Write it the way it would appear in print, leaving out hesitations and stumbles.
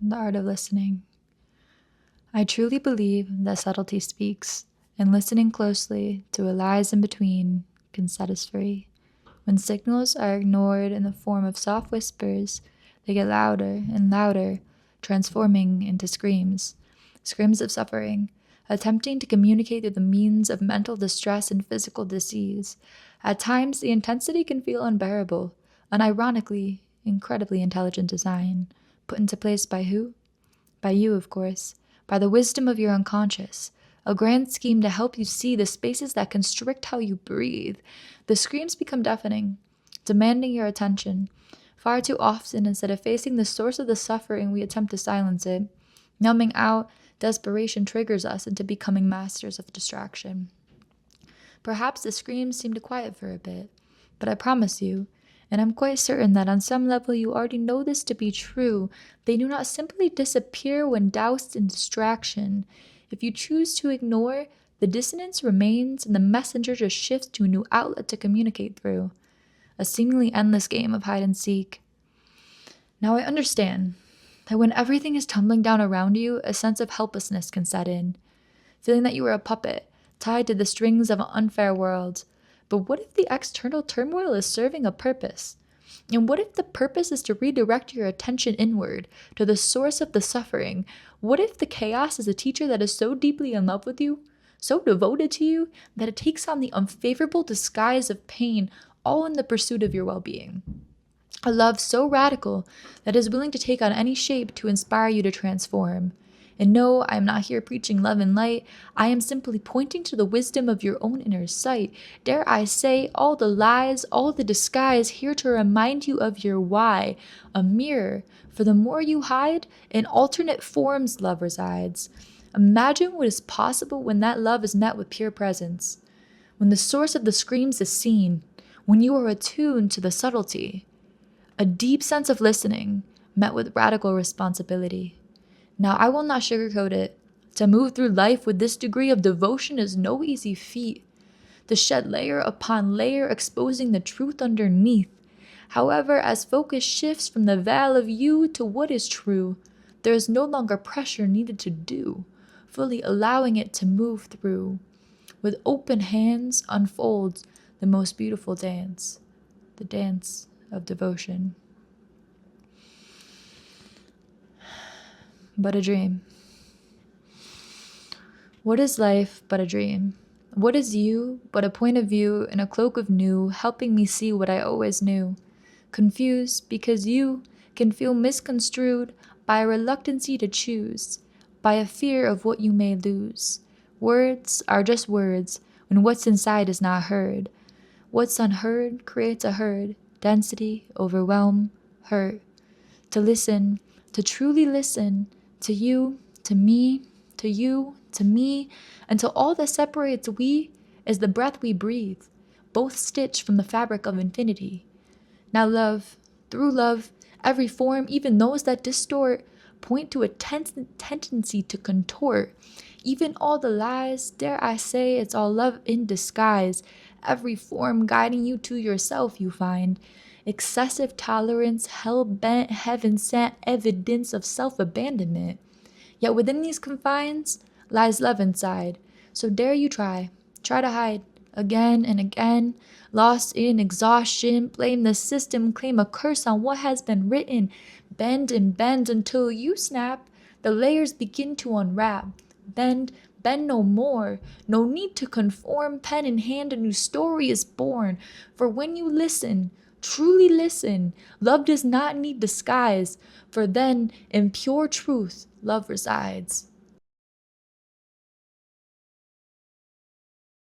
The Art of Listening. I truly believe that subtlety speaks, and listening closely to what lies in between can set us free. When signals are ignored in the form of soft whispers, they get louder and louder, transforming into screams of suffering, attempting to communicate through the means of mental distress and physical disease. At times, the intensity can feel unbearable, an ironically incredibly intelligent design, put into place by who? By you, of course, by the wisdom of your unconscious, a grand scheme to help you see the spaces that constrict how you breathe. The screams become deafening, demanding your attention. Far too often, instead of facing the source of the suffering, we attempt to silence it. Numbing out, desperation triggers us into becoming masters of distraction. Perhaps the screams seem to quiet for a bit, but I promise you, and I'm quite certain that on some level you already know this to be true, they do not simply disappear when doused in distraction. If you choose to ignore, the dissonance remains and the messenger just shifts to a new outlet to communicate through. A seemingly endless game of hide and seek. Now I understand that when everything is tumbling down around you, a sense of helplessness can set in, feeling that you are a puppet, tied to the strings of an unfair world. But what if the external turmoil is serving a purpose? And what if the purpose is to redirect your attention inward, to the source of the suffering? What if the chaos is a teacher that is so deeply in love with you, so devoted to you, that it takes on the unfavorable disguise of pain, all in the pursuit of your well-being? A love so radical that is willing to take on any shape to inspire you to transform. And no, I am not here preaching love and light. I am simply pointing to the wisdom of your own inner sight. Dare I say, all the lies, all the disguise, here to remind you of your why. A mirror, for the more you hide, in alternate forms love resides. Imagine what is possible when that love is met with pure presence. When the source of the screams is seen, when you are attuned to the subtlety. A deep sense of listening, met with radical responsibility. Now, I will not sugarcoat it. To move through life with this degree of devotion is no easy feat. To shed layer upon layer, exposing the truth underneath. However, as focus shifts from the veil of you to what is true, there is no longer pressure needed to do, fully allowing it to move through. With open hands unfolds the most beautiful dance, the dance of devotion. But a dream. What is life but a dream? What is you but a point of view in a cloak of new, helping me see what I always knew? Confused because you can feel misconstrued by a reluctancy to choose, by a fear of what you may lose. Words are just words when what's inside is not heard. What's unheard creates a herd, density, overwhelm, hurt. To listen, to truly listen, to you, to me, to you, to me, until all that separates we is the breath we breathe, both stitched from the fabric of infinity. Now love, through love, every form, even those that distort, point to a tendency to contort. Even all the lies, dare I say, it's all love in disguise. Every form guiding you to yourself, you find. Excessive tolerance, hell-bent, heaven-sent evidence of self-abandonment. Yet within these confines lies love inside. So dare you try to hide, again and again. Lost in exhaustion, blame the system, claim a curse on what has been written. Bend and bend until you snap, the layers begin to unwrap. Bend no more. No need to conform, pen in hand, a new story is born. For when you listen, truly listen, love does not need disguise, for then in pure truth love resides.